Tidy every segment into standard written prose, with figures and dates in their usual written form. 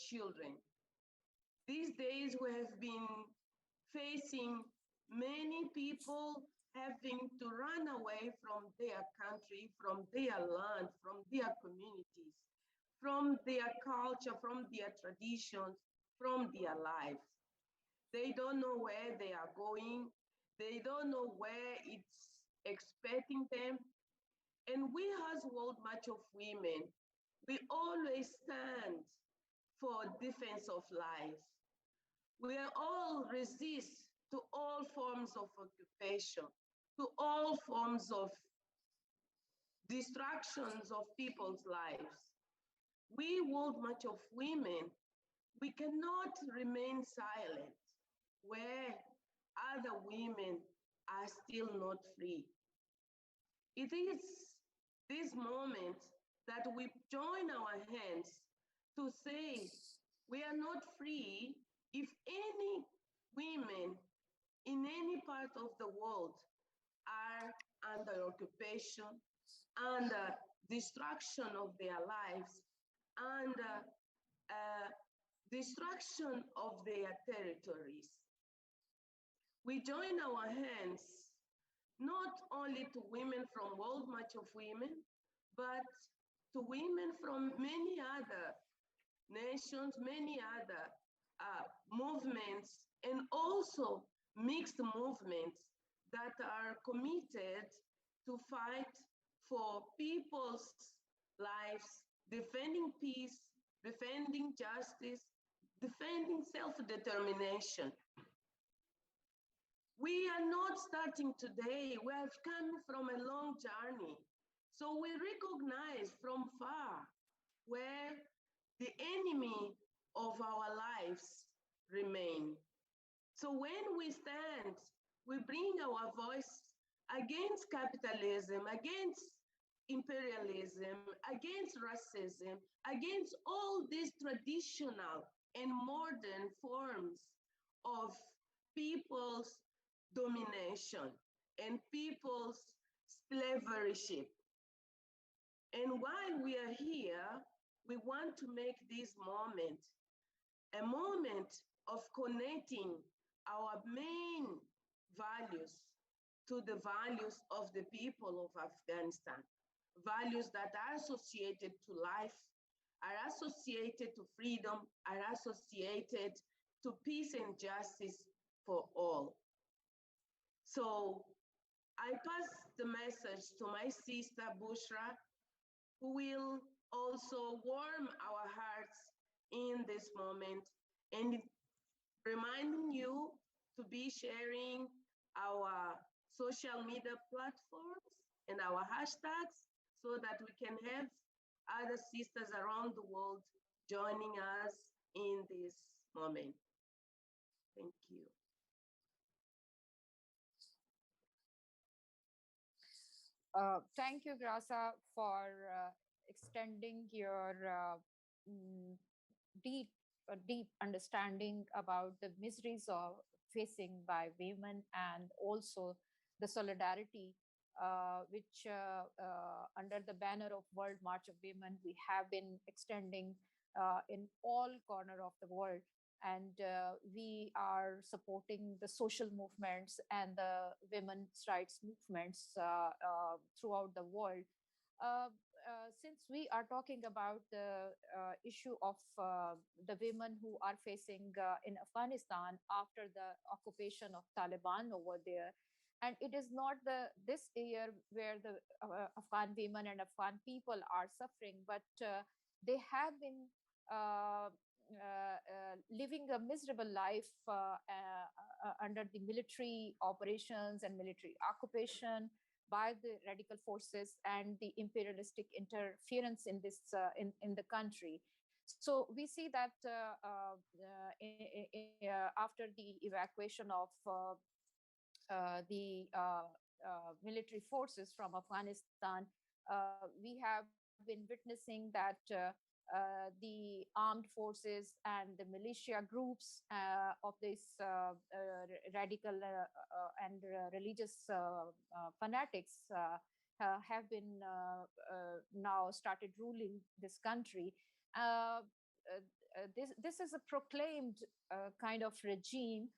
children. These days we have been facing many people having to run away from their country, from their land, from their communities, from their culture, from their traditions, from their lives. They don't know where they are going. They don't know where it's expecting them. And we as World March of Women, we always stand for defense of life. We all resist to all forms of occupation, to all forms of distractions of people's lives. We, World March of Women, we cannot remain silent where other women are still not free. It is this moment that we join our hands to say we are not free if any women in any part of the world are under occupation, under destruction of their lives, under destruction of their territories. We join our hands not only to women from World March of Women, but to women from many other nations, many other movements, and also mixed movements that are committed to fight for people's lives, defending peace, defending justice, defending self-determination. We are not starting today. We have come from a long journey. So we recognize from far where the enemy of our lives remain. So when we stand, we bring our voice against capitalism, against imperialism, against racism, against all these traditional and modern forms of people's domination and people's slaveryship. And while we are here, we want to make this moment a moment of connecting our main values to the values of the people of Afghanistan, values that are associated to life, are associated to freedom, are associated to peace and justice for all. So I pass the message to my sister Bushra, who will also warm our hearts in this moment and reminding you to be sharing our social media platforms and our hashtags so that we can have other sisters around the world joining us in this moment. Thank you. Thank you, Grasa, for extending your deep understanding about the miseries of facing by women, and also the solidarity which under the banner of World March of Women, we have been extending in all corner of the world. And we are supporting the social movements and the women's rights movements throughout the world. Since we are talking about the issue of the women who are facing in Afghanistan after the occupation of Taliban over there, and it is not this year where the Afghan women and Afghan people are suffering, but they have been living a miserable life under the military operations and military occupation by the radical forces and the imperialistic interference in this in the country. So we see that after the evacuation of the military forces from Afghanistan, we have been witnessing that the armed forces and the militia groups of this radical and religious fanatics have been now started ruling this country. this is a proclaimed kind of regime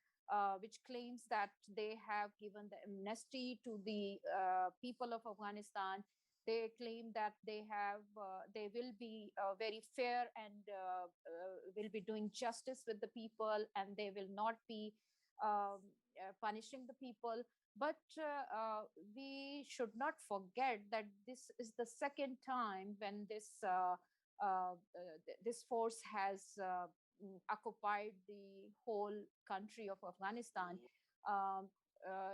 which claims that they have given the amnesty to the people of Afghanistan. They claim that they will be very fair and will be doing justice with the people, and they will not be punishing the people. But we should not forget that this is the second time when this force has occupied the whole country of Afghanistan. Um,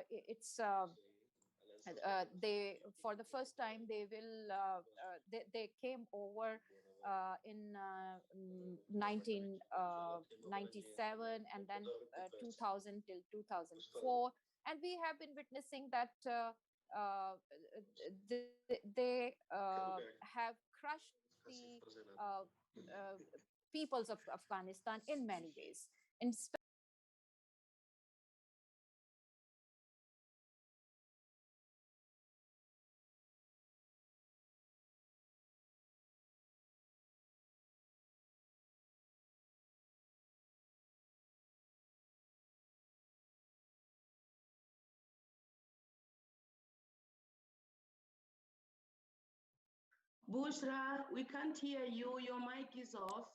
it's They, for the first time, they came over in 1997, and then 2000 till 2004, and we have been witnessing that they have crushed the peoples of Afghanistan in many ways. In Bushra, we can't hear you. Your mic is off.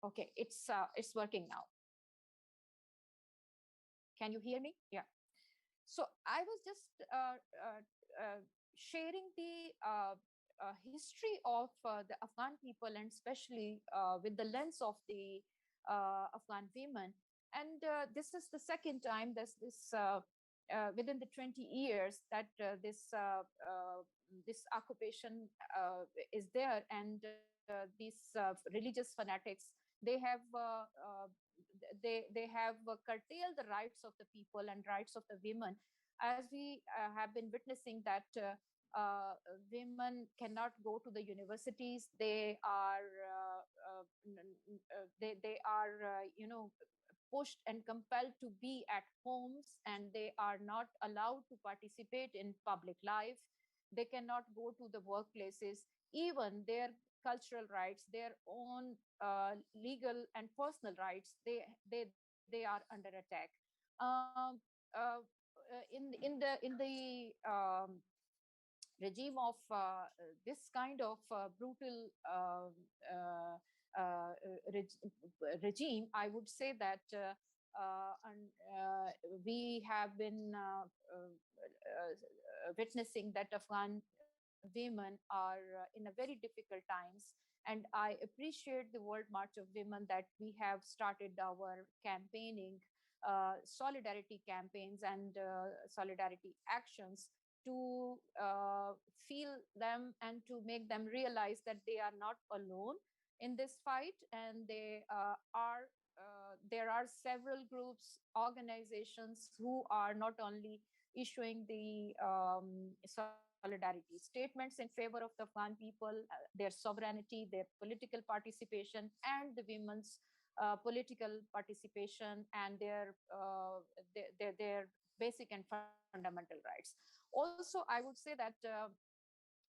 Okay, it's working now. Can you hear me? Yeah. So I was just sharing the history of the Afghan people, and especially with the lens of the Afghan women. And this is the second time this within the 20 years that this occupation is there, and these religious fanatics, they have they have curtailed the rights of the people and rights of the women, as we have been witnessing that women cannot go to the universities. They are they are pushed and compelled to be at homes, and they are not allowed to participate in public life. They cannot go to the workplaces. Even their cultural rights, their own legal and personal rights, they are under attack. um, uh, in the regime of this kind of brutal regime, I would say that we have been witnessing that Afghan women are in a very difficult times. And I appreciate the World March of Women, that we have started our campaigning, solidarity campaigns and solidarity actions, to feel them and to make them realize that they are not alone in this fight. And there are several groups, organizations, who are not only issuing the solidarity statements in favor of the Afghan people, their sovereignty, their political participation, and the women's political participation, and their basic and fundamental rights. Also, I would say that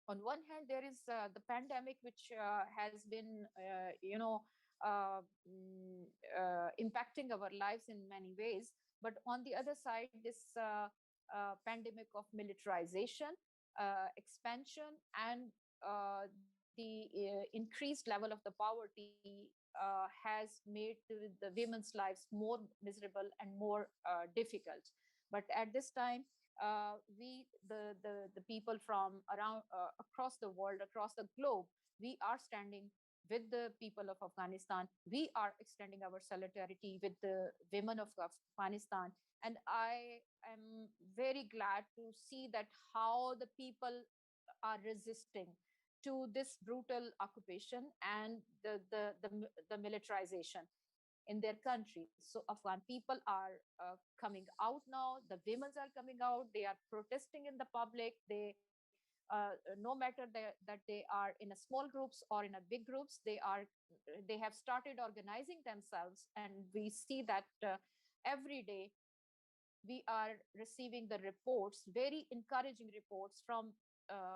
on one hand, there is the pandemic, which has been impacting our lives in many ways. But on the other side, this pandemic of militarization, expansion, and the increased level of the poverty has made the women's lives more miserable and more difficult. But at this time, we the people from around across the world, across the globe, we are standing with the people of Afghanistan. We are extending our solidarity with the women of Afghanistan. And I am very glad to see that how the people are resisting to this brutal occupation and the militarization in their country. So Afghan people are coming out now. The women are coming out. They are protesting in the public. No matter that they are in a small groups or in a big groups, they have started organizing themselves, and we see that every day we are receiving the reports, very encouraging reports from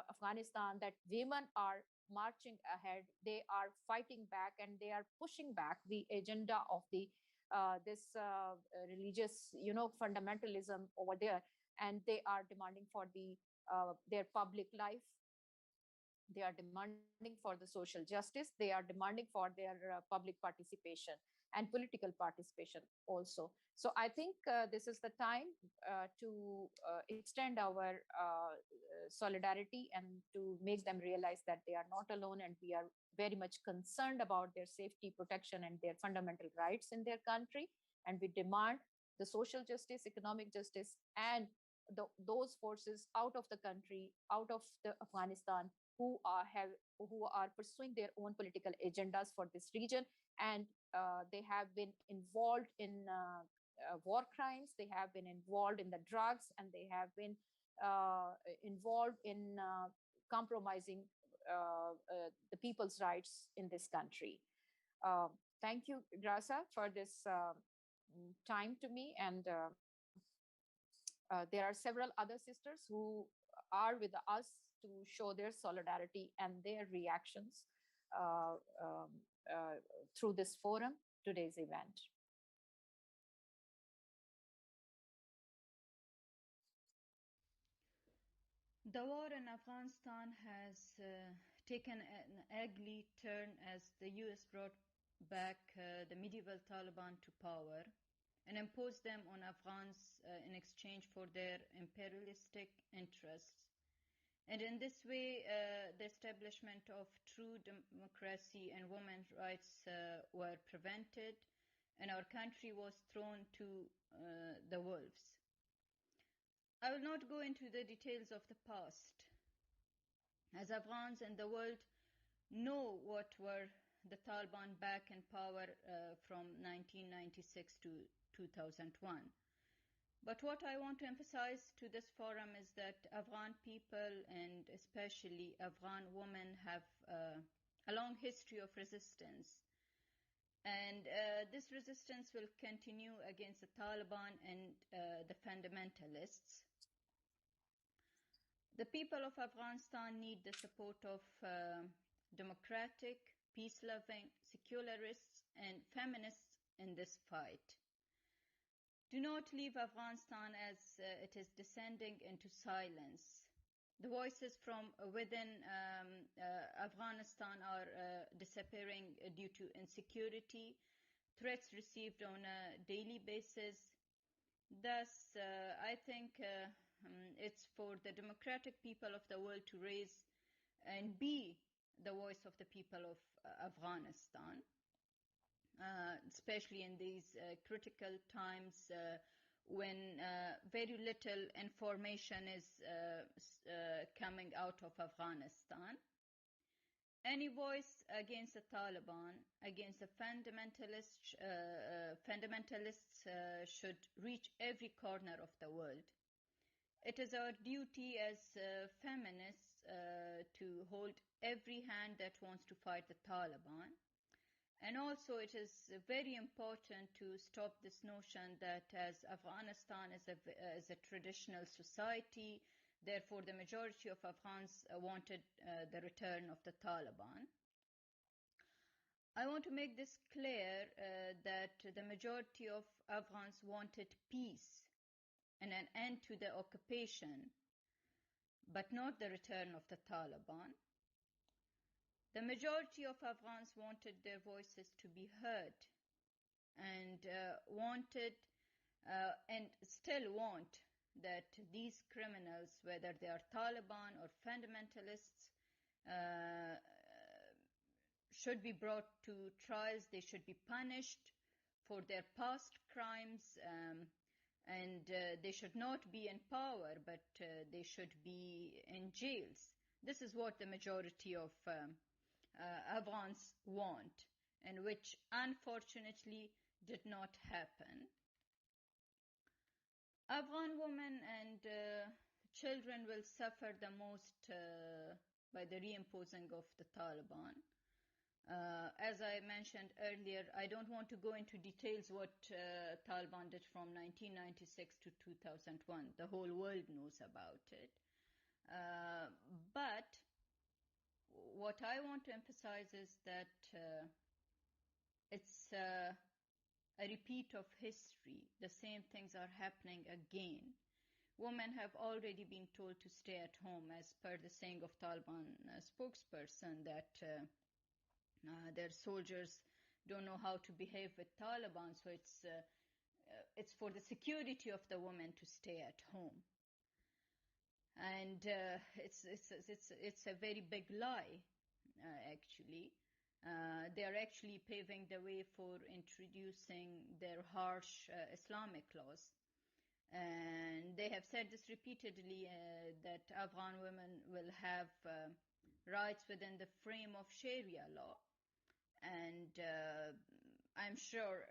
Afghanistan, that women are marching ahead, they are fighting back, and they are pushing back the agenda of the this religious, fundamentalism over there, and they are demanding for their public life. They are demanding for the social justice. They are demanding for their public participation and political participation also. So I think this is the time to extend our solidarity and to make them realize that they are not alone, and we are very much concerned about their safety, protection, and their fundamental rights in their country. And we demand the social justice, economic justice, and those forces out of the country, out of the Afghanistan, who are pursuing their own political agendas for this region, and they have been involved in war crimes, they have been involved in the drugs, and they have been involved in compromising the people's rights in this country. Uh, Thank you, Grasa, for this time to me. And there are several other sisters who are with us to show their solidarity and their reactions uh, um, through this forum, today's event. The war in Afghanistan has taken an ugly turn as the US brought back the medieval Taliban to power and imposed them on Afghans in exchange for their imperialistic interests. And in this way, the establishment of true democracy and women's rights were prevented, and our country was thrown to the wolves. I will not go into the details of the past, as Afghans and the world know what were the Taliban back in power from 1996 to 2001. But what I want to emphasize to this forum is that Afghan people, and especially Afghan women, have a long history of resistance. And this resistance will continue against the Taliban and the fundamentalists. The people of Afghanistan need the support of democratic, peace-loving, secularists, and feminists in this fight. Do not leave Afghanistan as it is descending into silence. The voices from within Afghanistan are disappearing due to insecurity, threats received on a daily basis. Thus, I think it's for the democratic people of the world to raise and be the voice of the people of Afghanistan, especially in these critical times when very little information is coming out of Afghanistan. Any voice against the Taliban, against the fundamentalists, should reach every corner of the world. It is our duty as feminists to hold every hand that wants to fight the Taliban. And also it is very important to stop this notion that as Afghanistan is a traditional society, therefore the majority of Afghans wanted the return of the Taliban. I want to make this clear that the majority of Afghans wanted peace and an end to the occupation, but not the return of the Taliban. The majority of Afghans wanted their voices to be heard and wanted and still want that these criminals, whether they are Taliban or fundamentalists, should be brought to trials. They should be punished for their past crimes, and they should not be in power, but they should be in jails. This is what the majority of Afghans want, and which unfortunately did not happen. Afghan women and children will suffer the most by the reimposing of the Taliban. As I mentioned earlier, I don't want to go into details what Taliban did from 1996 to 2001. The whole world knows about it. But what I want to emphasize is that it's a repeat of history. The same things are happening again. Women have already been told to stay at home, as per the saying of Taliban spokesperson, that their soldiers don't know how to behave with Taliban, so it's for the security of the women to stay at home. And it's a very big lie, actually. They are actually paving the way for introducing their harsh Islamic laws. And they have said this repeatedly, that Afghan women will have rights within the frame of Sharia law. And I'm sure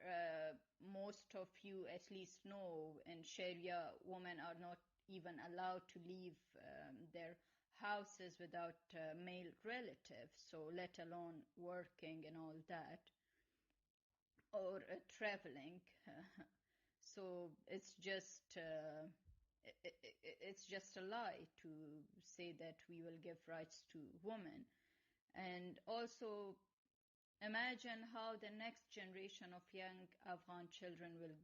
most of you at least know in Sharia, women are not even allowed to leave their houses without male relatives, so let alone working and all that, or traveling. So it's just a lie to say that we will give rights to women. And also imagine how the next generation of young Afghan children will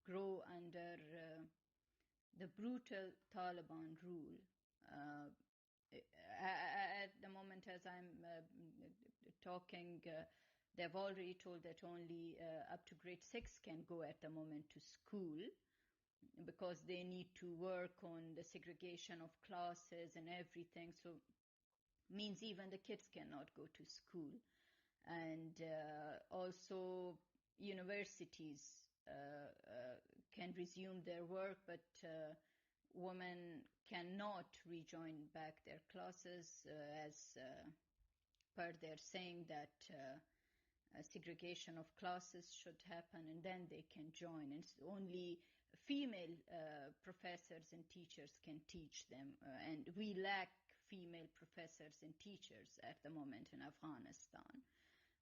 grow under the brutal Taliban rule. At the moment, as I'm talking, they've already told that only up to grade 6 can go at the moment to school, because they need to work on the segregation of classes and everything. So means even the kids cannot go to school. And also universities can resume their work, but women cannot rejoin back their classes, as per their saying that segregation of classes should happen, and then they can join. And it's only female professors and teachers can teach them, and we lack female professors and teachers at the moment in Afghanistan.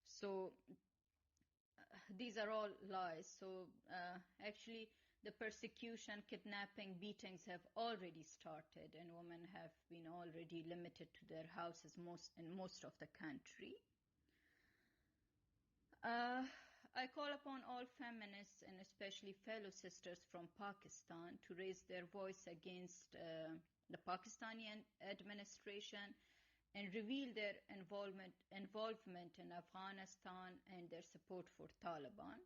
So these are all lies. So actually the persecution, kidnapping, beatings have already started, and women have been already limited to their houses in most of the country. I call upon all feminists, and especially fellow sisters from Pakistan, to raise their voice against the Pakistani administration and reveal their involvement in Afghanistan and their support for Taliban.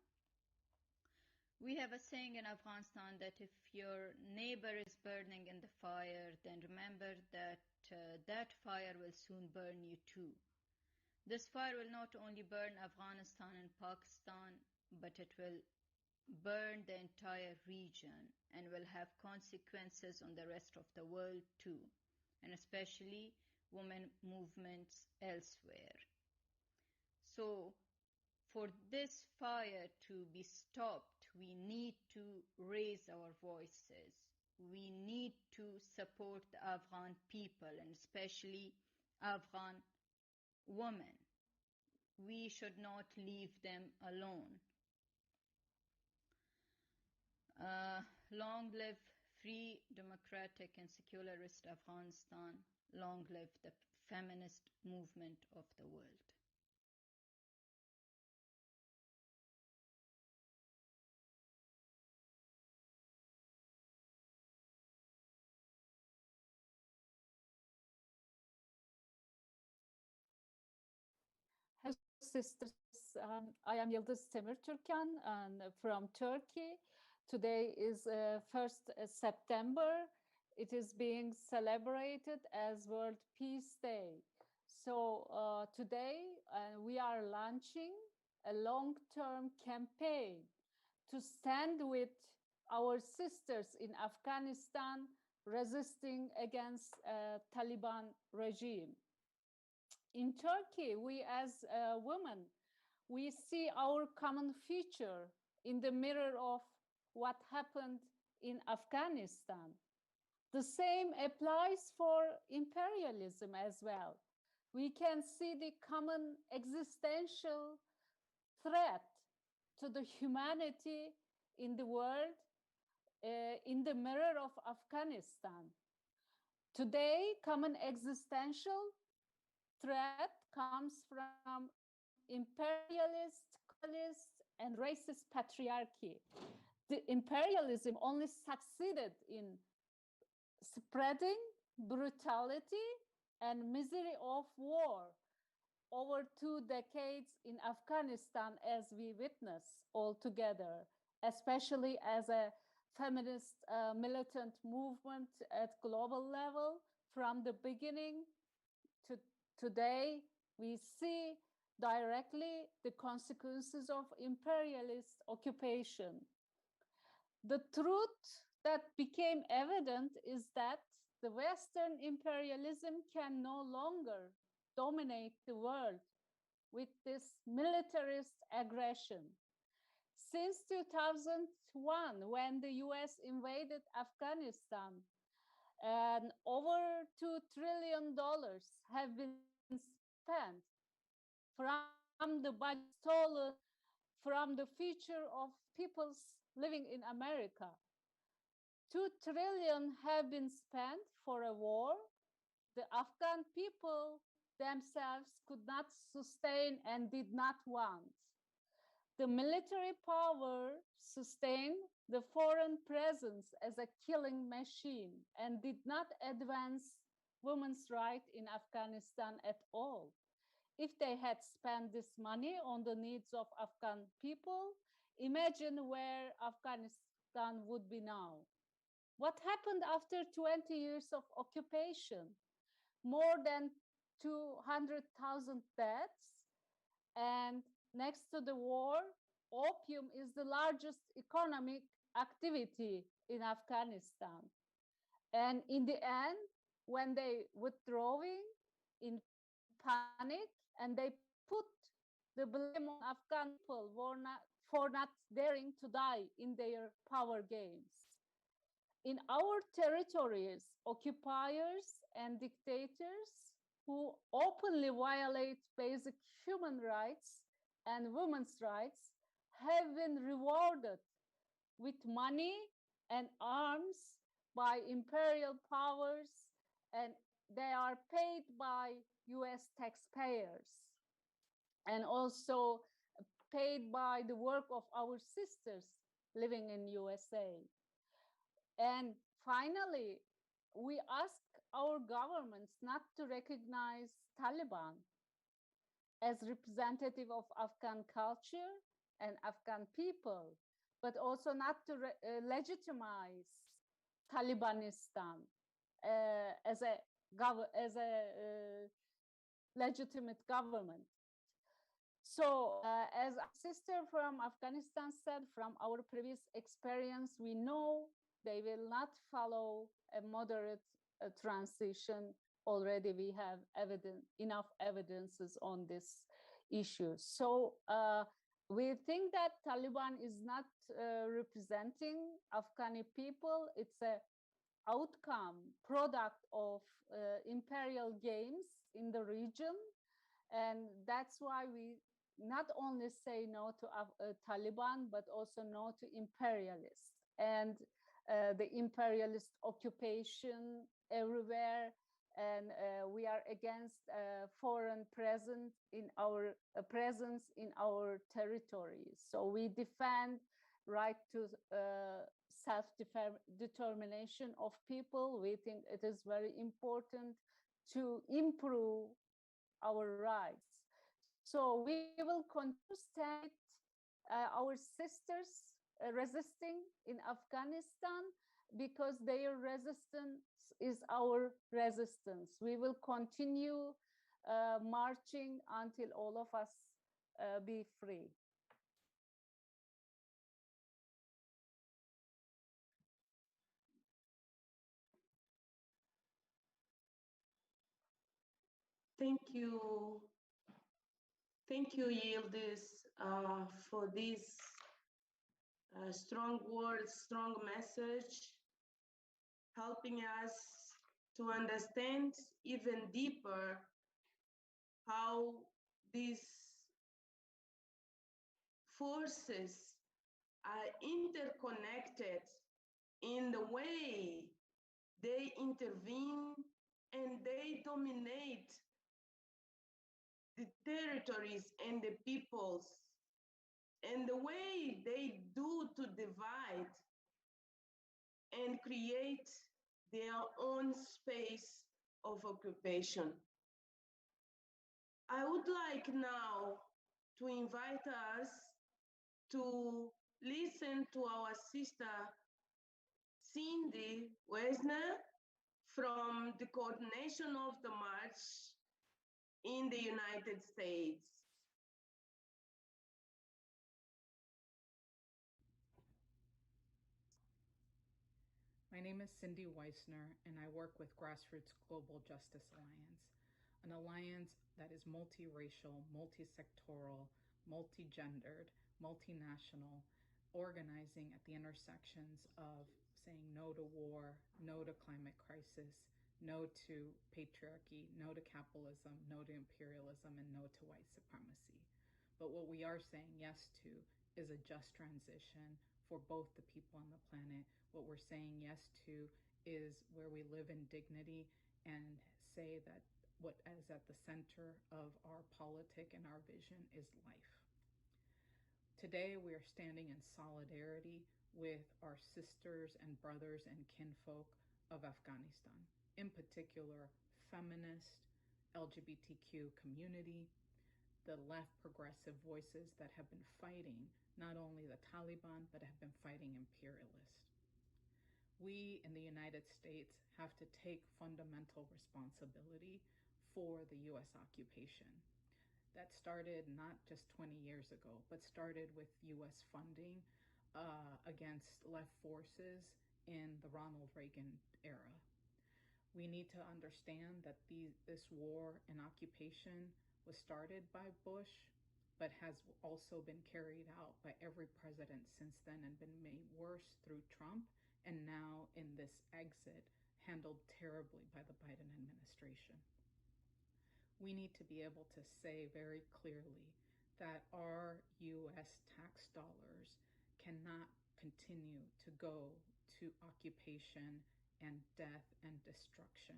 We have a saying in Afghanistan that if your neighbor is burning in the fire, then remember that that fire will soon burn you too. This fire will not only burn Afghanistan and Pakistan, but it will burn the entire region and will have consequences on the rest of the world too, and especially women movements elsewhere. So for this fire to be stopped, we need to raise our voices. We need to support the Afghan people, and especially Afghan women. We should not leave them alone. Long live free, democratic, and secularist Afghanistan. Long live the feminist movement of the world. Hello, sisters. I am Yıldız Temir Türkan, and from Turkey. Today is 1st September. It is being celebrated as World Peace Day. So today we are launching a long-term campaign to stand with our sisters in Afghanistan resisting against Taliban regime. In Turkey, we as women, we see our common future in the mirror of what happened in Afghanistan. The same applies for imperialism as well. We can see the common existential threat to the humanity in the world in the mirror of Afghanistan. Today, common existential threat comes from imperialist, colonialist, and racist patriarchy. The imperialism only succeeded in spreading brutality and misery of war over 2 decades in Afghanistan, as we witness all together, especially as a feminist militant movement at global level. From the beginning to today, we see directly the consequences of imperialist occupation. The truth that became evident is that the Western imperialism can no longer dominate the world with this militarist aggression. Since 2001, when the US invaded Afghanistan, and over $2 trillion have been spent from the budget stolen from the future of peoples living in America. 2 trillion have been spent for a war the Afghan people themselves could not sustain and did not want. The military power sustained the foreign presence as a killing machine and did not advance women's rights in Afghanistan at all. If they had spent this money on the needs of Afghan people, imagine where Afghanistan would be now. What happened after 20 years of occupation? More than 200,000 deaths, and next to the war, opium is the largest economic activity in Afghanistan. And in the end, when they withdrawing in panic and they put the blame on Afghan people for not daring to die in their power games. In our territories, occupiers and dictators who openly violate basic human rights and women's rights have been rewarded with money and arms by imperial powers, and they are paid by US taxpayers and also paid by the work of our sisters living in USA. And finally, we ask our governments not to recognize Taliban as representative of Afghan culture and Afghan people, but also not to legitimize Talibanistan as a legitimate government. So, as our sister from Afghanistan said, from our previous experience, we know they will not follow a moderate transition. Already we have enough evidences on this issue. So we think that Taliban is not representing Afghani people. It's a outcome, product of imperial games in the region. And that's why we not only say no to Taliban, but also no to imperialists. And the imperialist occupation everywhere, and we are against foreign presence in our territories. So we defend right to self-determination of people. We think it is very important to improve our rights. So we will continue to stand our sisters resisting in Afghanistan, because their resistance is our resistance. We will continue marching until all of us be free. Thank you. Thank you, Yildiz, for these strong words, strong message, helping us to understand even deeper how these forces are interconnected in the way they intervene and they dominate the territories and the peoples. And the way they do to divide and create their own space of occupation. I would like now to invite us to listen to our sister Cindy Wesner from the coordination of the march in the United States. My name is Cindy Weissner, and I work with Grassroots Global Justice Alliance, an alliance that is multiracial, multisectoral, multigendered, multinational, organizing at the intersections of saying no to war, no to climate crisis, no to patriarchy, no to capitalism, no to imperialism, and no to white supremacy. But what we are saying yes to is a just transition for both the people on the planet. What we're saying yes to is where we live in dignity and say that what is at the center of our politic and our vision is life. Today, we are standing in solidarity with our sisters and brothers and kinfolk of Afghanistan, in particular, feminist, LGBTQ community, the left progressive voices that have been fighting not only the Taliban, but have been fighting imperialists. We in the United States have to take fundamental responsibility for the US occupation. That started not just 20 years ago, but started with US funding against left forces in the Ronald Reagan era. We need to understand that this war and occupation was started by Bush, but has also been carried out by every president since then and been made worse through Trump, and now in this exit handled terribly by the Biden administration. We need to be able to say very clearly that our US tax dollars cannot continue to go to occupation and death and destruction.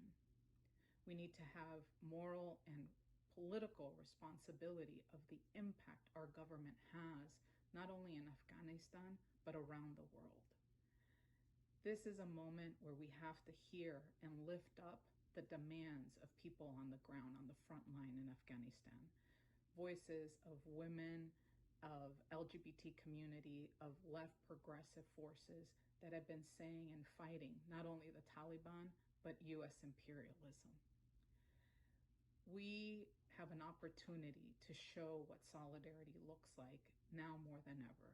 We need to have moral and political responsibility of the impact our government has, not only in Afghanistan, but around the world. This is a moment where we have to hear and lift up the demands of people on the ground, on the front line in Afghanistan. Voices of women, of LGBT community, of left progressive forces that have been saying and fighting not only the Taliban, but US imperialism. We have an opportunity to show what solidarity looks like now more than ever,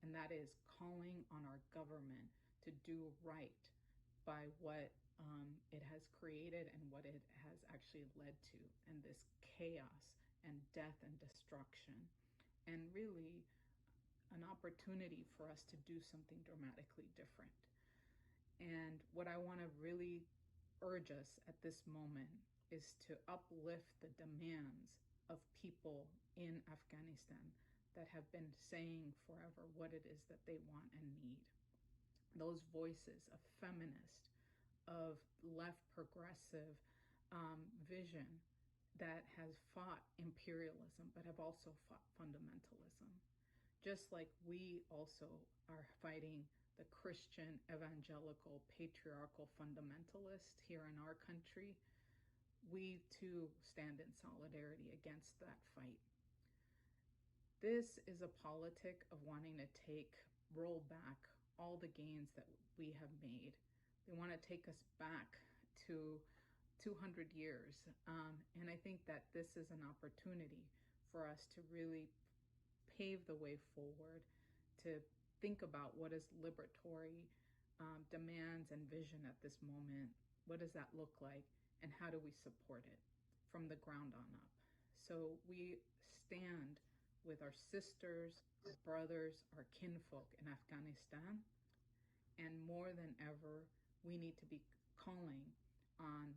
and that is calling on our government to do right by what it has created and what it has actually led to, and this chaos and death and destruction, and really an opportunity for us to do something dramatically different. And what I want to really urge us at this moment is to uplift the demands of people in Afghanistan that have been saying forever what it is that they want and need. Those voices of feminist, of left progressive vision that has fought imperialism, but have also fought fundamentalism. Just like we also are fighting the Christian, evangelical, patriarchal fundamentalists here in our country, we too stand in solidarity against that fight. This is a politic of wanting to roll back all the gains that we have made. They want to take us back to 200 years. And I think that this is an opportunity for us to really pave the way forward, to think about what is liberatory demands and vision at this moment. What does that look like? And how do we support it from the ground on up? So we stand with our sisters, our brothers, our kinfolk in Afghanistan. And more than ever, we need to be calling on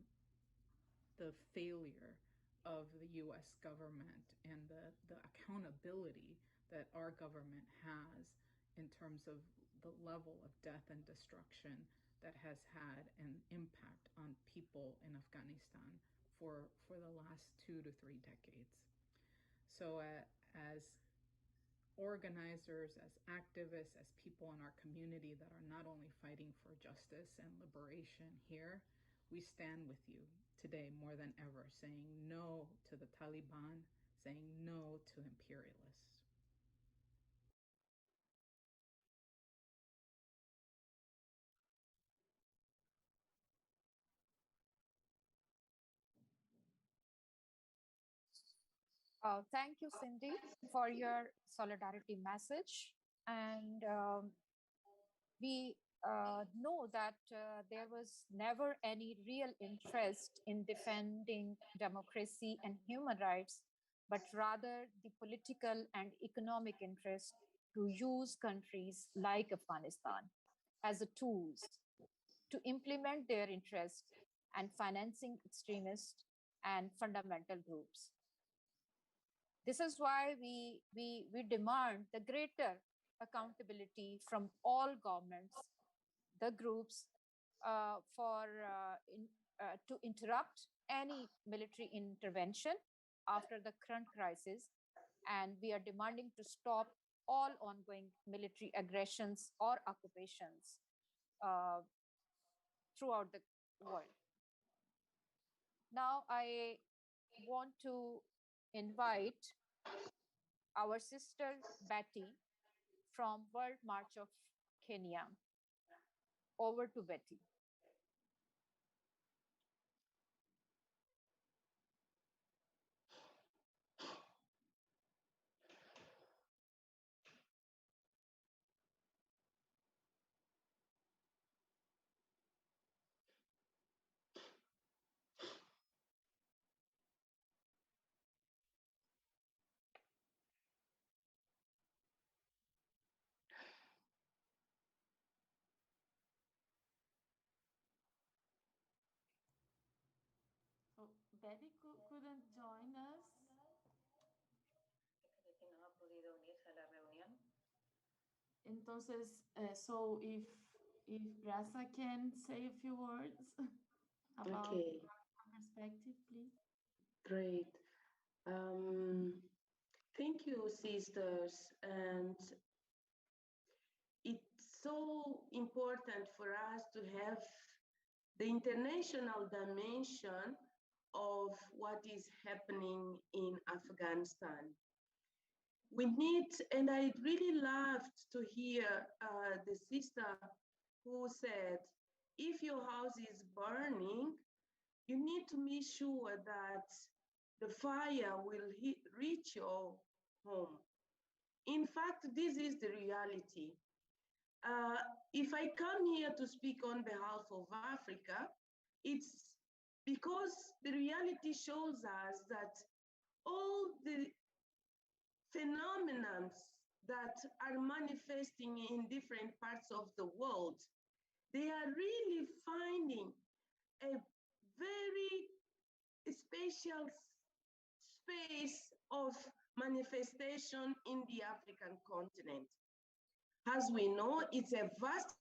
the failure of the US government and the accountability that our government has in terms of the level of death and destruction that has had an impact on people in Afghanistan for the last 2 to 3 decades. So, as organizers, as activists, as people in our community that are not only fighting for justice and liberation here, we stand with you today more than ever, saying no to the Taliban, saying no to imperialists. Thank you, Cindy, for your solidarity message. And we know that there was never any real interest in defending democracy and human rights, but rather the political and economic interest to use countries like Afghanistan as a tools to implement their interest and financing extremist and fundamental groups. This is why we demand the greater accountability from all governments, the groups, to interrupt any military intervention after the current crisis, and we are demanding to stop all ongoing military aggressions or occupations uh, throughout the world. Now, I want to invite our sister Betty from World March of Kenya. Over to Betty. So Betty couldn't join us. Entonces, so if Graça can say a few words about Okay, her perspective, please. great. Um, Thank you, sisters. And it's so important for us to have the international dimension of what is happening in Afghanistan. We need, and I really loved to hear the sister who said, if your house is burning, you need to be sure that the fire will reach your home. In fact, this is the reality. If I come here to speak on behalf of Africa, it's because the reality shows us that all the phenomena that are manifesting in different parts of the world, they are really finding a very special space of manifestation in the African continent. As we know, it's a vast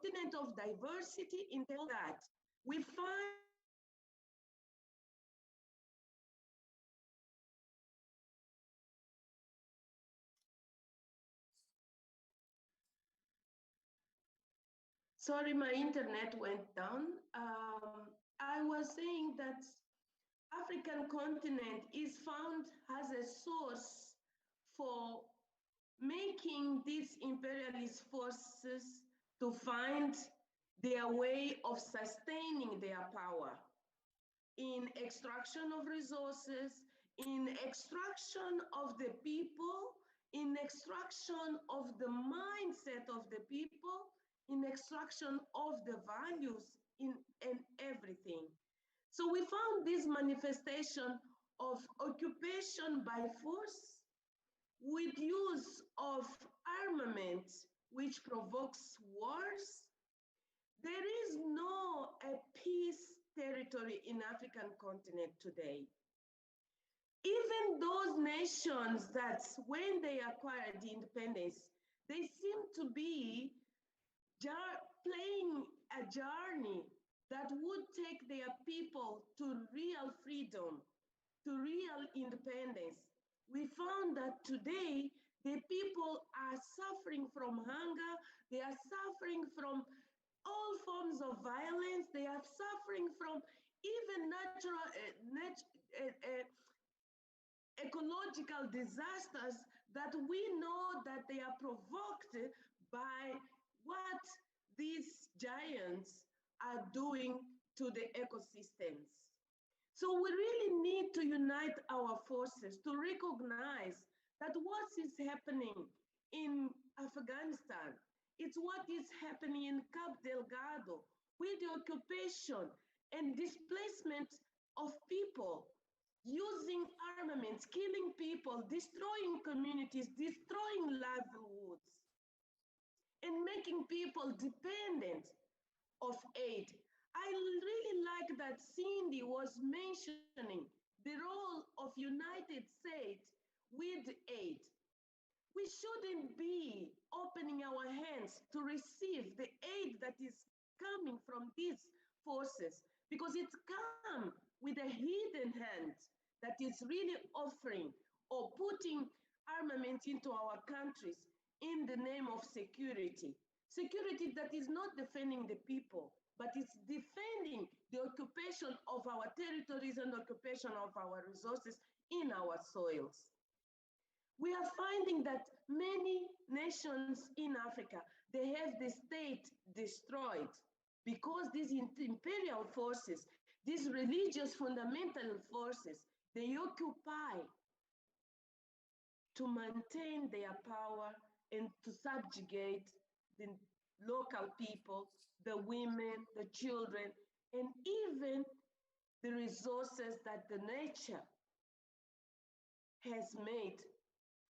continent of diversity in that we find sorry, my internet went down. I was saying that African continent is found as a source for making these imperialist forces to find their way of sustaining their power. in extraction of resources, in extraction of the people, in extraction of the mindset of the people, in extraction of the values in everything. So we found this manifestation of occupation by force with use of armament, which provokes wars. There is no a peace territory in African continent today. Even those nations that when they acquired the independence, they seem to be playing a journey that would take their people to real freedom, to real independence. We found that today the people are suffering from hunger, they are suffering from all forms of violence, they are suffering from even ecological disasters that we know that they are provoked by what these giants are doing to the ecosystems. So we really need to unite our forces to recognize that what is happening in Afghanistan, it's what is happening in Cabo Delgado with the occupation and displacement of people, using armaments, killing people, destroying communities, destroying livelihoods, and making people dependent of aid. I really like that Cindy was mentioning the role of United States with aid. We shouldn't be opening our hands to receive the aid that is coming from these forces because it's come with a hidden hand that is really offering or putting armament into our countries in the name of security. Security that is not defending the people, but it's defending the occupation of our territories and occupation of our resources in our soils. We are finding that many nations in Africa, they have the state destroyed because these imperial forces, these religious fundamental forces, they occupy to maintain their power and to subjugate the local people, the women, the children, and even the resources that the nature has made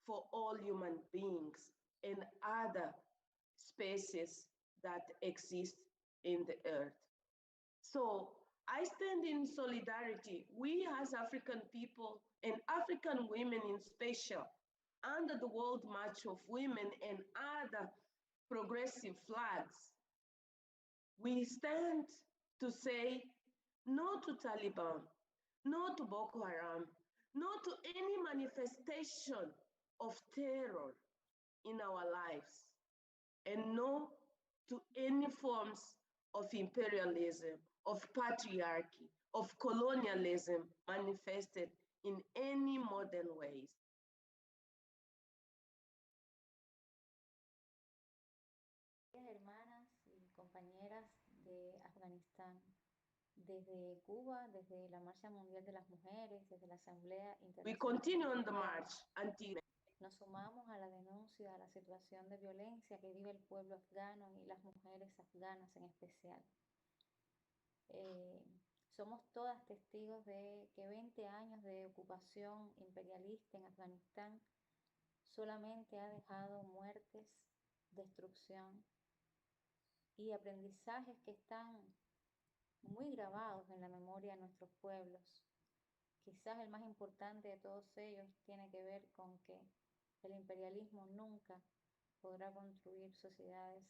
for all human beings and other species that exist in the earth. So I stand in solidarity. We as African people and African women in special, under the World March of Women and other progressive flags, we stand to say no to Taliban, no to Boko Haram, no to any manifestation of terror in our lives, and no to any forms of imperialism, of patriarchy, of colonialism manifested in any modern ways. Hermanas y compañeras de Afganistán, desde Cuba, desde la Marcha Mundial de las Mujeres, desde la Asamblea We Internacional, continue on the march until nos sumamos a la denuncia a la situación de violencia que vive el pueblo afgano y las mujeres afganas en especial. Somos todas testigos de que 20 años de ocupación imperialista en Afganistán solamente ha dejado muertes, destrucción y aprendizajes que están muy grabados en la memoria de nuestros pueblos. Quizás el más importante de todos ellos tiene que ver con que el imperialismo nunca podrá construir sociedades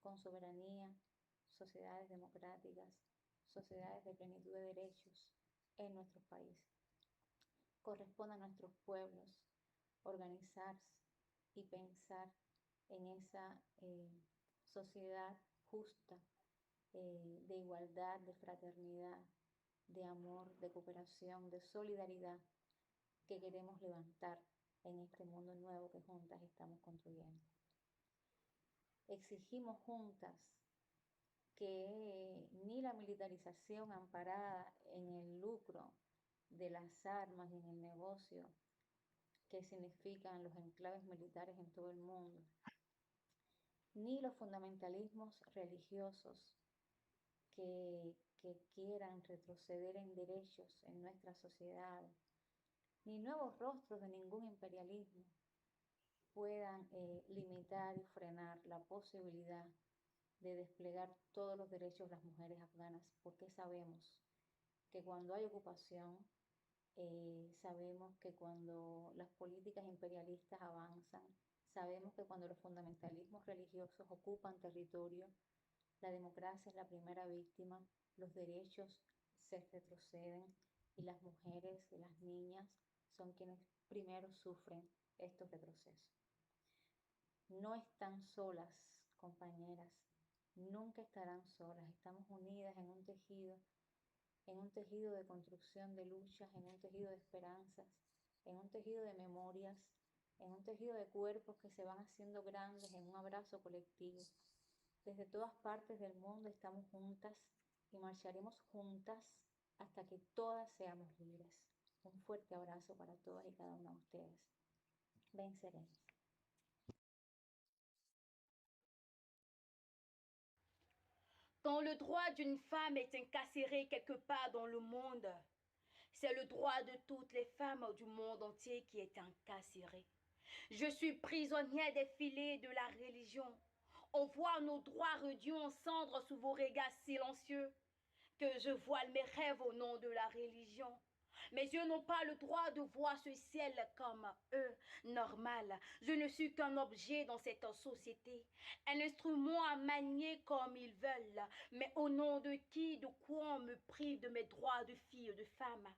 con soberanía, sociedades democráticas, sociedades de plenitud de derechos en nuestros países. Corresponde a nuestros pueblos organizarse y pensar en esa sociedad justa, de igualdad, de fraternidad, de amor, de cooperación, de solidaridad que queremos levantar en este mundo nuevo que juntas estamos construyendo. Exigimos juntas que ni la militarización amparada en el lucro de las armas y en el negocio que significan los enclaves militares en todo el mundo, ni los fundamentalismos religiosos que quieran retroceder en derechos en nuestra sociedad, ni nuevos rostros de ningún imperialismo puedan limitar y frenar la posibilidad de desplegar todos los derechos de las mujeres afganas, porque sabemos que cuando hay ocupación, sabemos que cuando las políticas imperialistas avanzan, sabemos que cuando los fundamentalismos religiosos ocupan territorio, la democracia es la primera víctima, los derechos se retroceden y las mujeres y las niñas son quienes primero sufren estos retrocesos. No están solas, compañeras, nunca estarán solas, estamos unidas en un tejido de construcción de luchas, en un tejido de esperanzas, en un tejido de memorias, en un tejido de cuerpos que se van haciendo grandes en un abrazo colectivo. Desde todas partes del mundo estamos juntas y marcharemos juntas hasta que todas seamos libres. Un fuerte abrazo para todas y cada una de ustedes. Venceremos. Quand le droit d'une femme est incarcéré quelque part dans le monde, c'est le droit de toutes les femmes du monde entier qui est incarcéré. Je suis prisonnière des filets de la religion. On voit nos droits réduits en cendres sous vos regards silencieux. Que je voile mes rêves au nom de la religion. Mes yeux n'ont pas le droit de voir ce ciel comme eux, normal. Je ne suis qu'un objet dans cette société, un instrument à manier comme ils veulent. Mais au nom de qui, de quoi on me prive de mes droits de fille et de femme?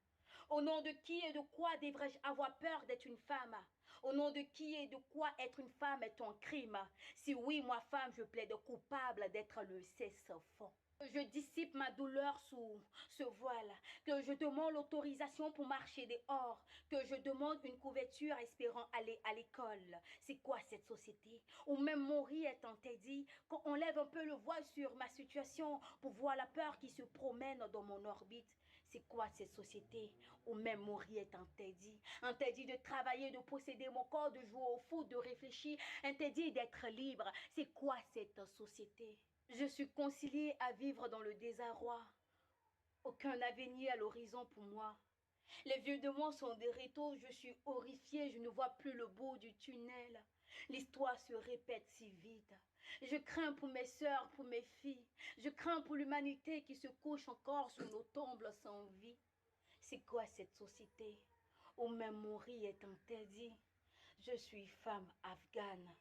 Au nom de qui et de quoi devrais-je avoir peur d'être une femme? Au nom de qui et de quoi être une femme est un crime? Si oui, moi femme, je plaide coupable d'être le cesse-fond. Je dissipe ma douleur sous ce voile, que je demande l'autorisation pour marcher dehors, que je demande une couverture espérant aller à l'école. C'est quoi cette société où même mourir est interdit, quand on lève un peu le voile sur ma situation pour voir la peur qui se promène dans mon orbite? C'est quoi cette société où même mourir est interdit? Interdit de travailler, de posséder mon corps, de jouer au foot, de réfléchir, interdit d'être libre. C'est quoi cette société? Je suis conciliée à vivre dans le désarroi. Aucun avenir à l'horizon pour moi. Les vieux de moi sont des rétaux, je suis horrifiée, je ne vois plus le bout du tunnel. L'histoire se répète si vite. Je crains pour mes sœurs, pour mes filles. Je crains pour l'humanité qui se couche encore sous nos tombes sans vie. C'est quoi cette société où même mourir est interdit? Je suis femme afghane.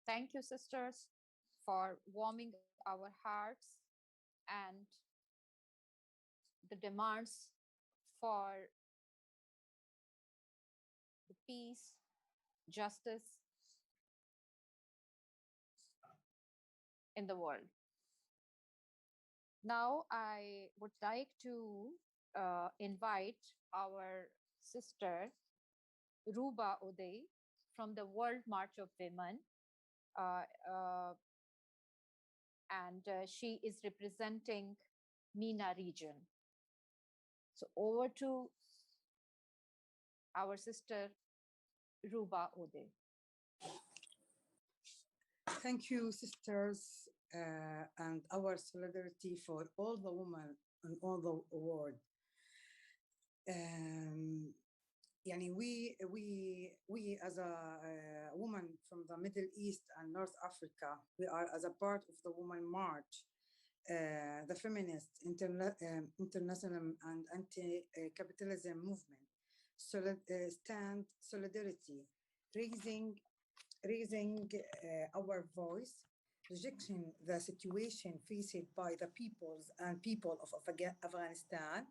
Thank you, sisters, for warming our hearts and the demands for the peace, justice in the world. Now, I would like to invite our sister Ruba Uday from the World March of Women. Uh, uh, and she is representing MENA region. So over to our sister Ruba Uday. Thank you, sisters, and our solidarity for all the women in all the world. Yani we as a woman from the Middle East and North Africa, we are as a part of the Women March, the feminist, international and anti-capitalism movement, stand solidarity, raising our voice, rejecting the situation faced by the peoples and people of Afghanistan.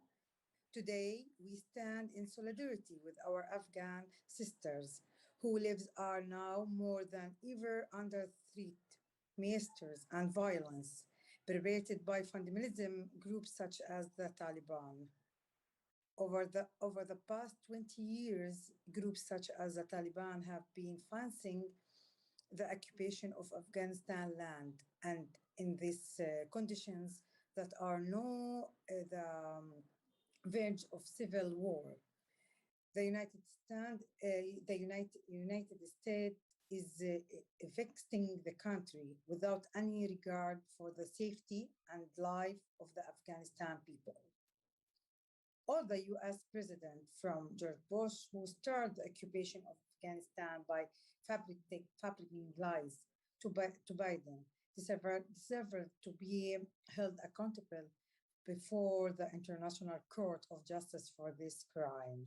Today, we stand in solidarity with our Afghan sisters whose lives are now more than ever under threat, masters, and violence, perpetrated by fundamentalism groups such as the Taliban. Over the past 20 years, groups such as the Taliban have been financing the occupation of Afghanistan land, and in these conditions that are no the verge of civil war. The United States is evicting the country without any regard for the safety and life of the Afghanistan people. Or the US president from George Bush, who started the occupation of Afghanistan by fabricating lies to Biden, deserve to be held accountable before the International Court of Justice for this crime.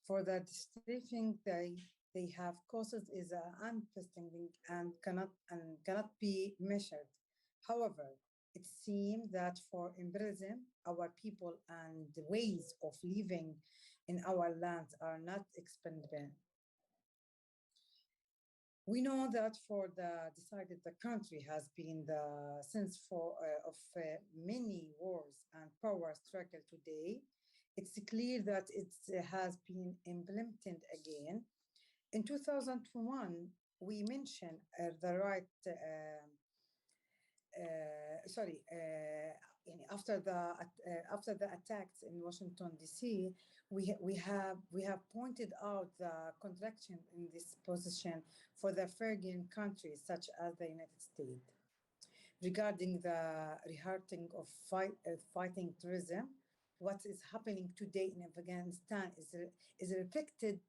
For the destruction they have caused is unprecedented and cannot be measured. However, it seems that for imperialism, our people and the ways of living in our lands are not expendable. We know that for the decided the country has been the sense of many wars and power struggle today. It's clear that it has been implemented again. In 2001, we mentioned the right after the attacks in Washington D.C., we have pointed out the contraction in this position for the Afghan countries such as the United States regarding the rehearting of fighting terrorism. What is happening today in Afghanistan is reflected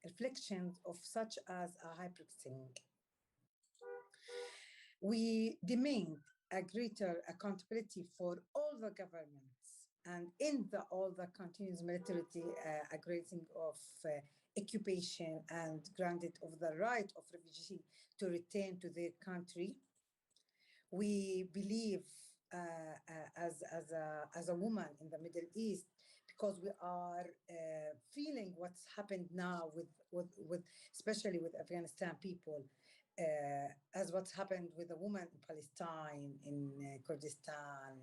reflections of such as a hypocrisy. We demand a greater accountability for all the governments and in all the continuous military aggressing of occupation and granted of the right of refugees to return to their country. We believe as a woman in the Middle East, because we are feeling what's happened now with especially with Afghanistan people, as what's happened with the woman in Palestine, in Kurdistan,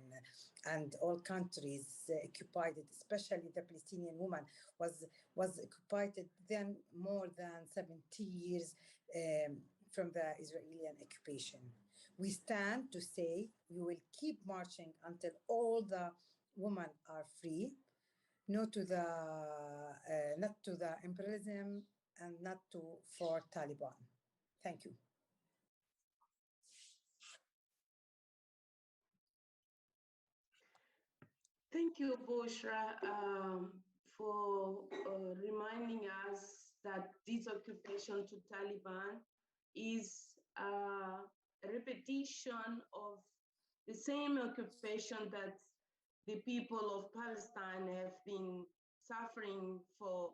and all countries occupied, especially the Palestinian woman was occupied then more than 70 years from the Israeli occupation. We stand to say we will keep marching until all the women are free, not to the imperialism and not for Taliban. Thank you. Thank you, Bushra, for reminding us that this occupation to Taliban is a repetition of the same occupation that the people of Palestine have been suffering for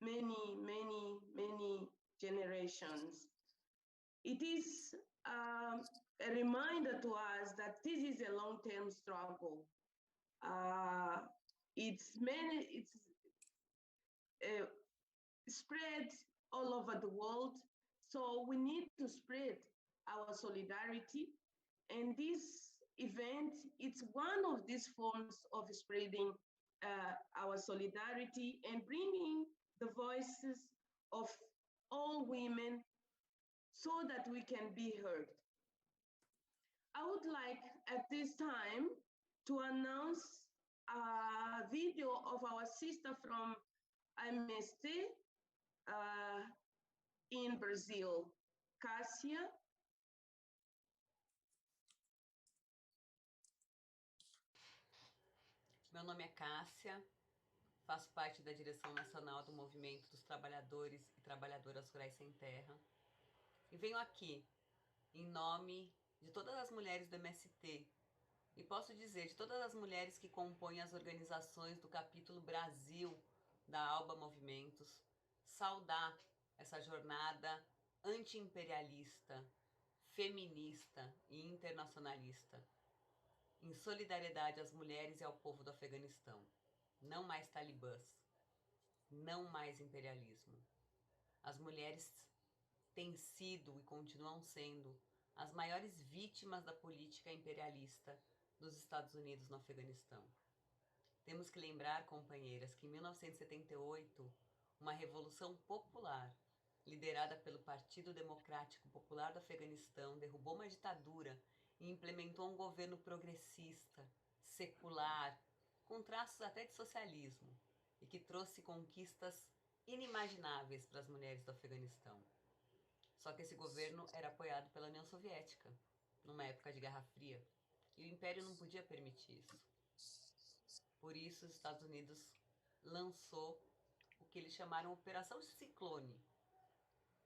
many, many, many generations. It is a reminder to us that this is a long-term struggle. It's spread all over the world, so we need to spread our solidarity. And this event, it's one of these forms of spreading our solidarity and bringing the voices of all women so that we can be heard. I would like at this time to announce a video of our sister from MST in Brazil, Cássia. Meu nome é Cássia, faço parte da direção nacional do Movimento dos Trabalhadores e Trabalhadoras Rurais Sem Terra e venho aqui em nome de todas as mulheres do MST e posso dizer de todas as mulheres que compõem as organizações do capítulo Brasil da Alba Movimentos, saudar essa jornada anti-imperialista, feminista e internacionalista, em solidariedade às mulheres e ao povo do Afeganistão. Não mais talibãs, não mais imperialismo. As mulheres têm sido e continuam sendo as maiores vítimas da política imperialista dos Estados Unidos no Afeganistão. Temos que lembrar, companheiras, que em 1978, uma revolução popular, liderada pelo Partido Democrático Popular do Afeganistão, derrubou uma ditadura e implementou um governo progressista, secular, com traços até de socialismo, e que trouxe conquistas inimagináveis para as mulheres do Afeganistão. Só que esse governo era apoiado pela União Soviética, numa época de Guerra Fria, e o Império não podia permitir isso. Por isso, os Estados Unidos lançou o que eles chamaram Operação Ciclone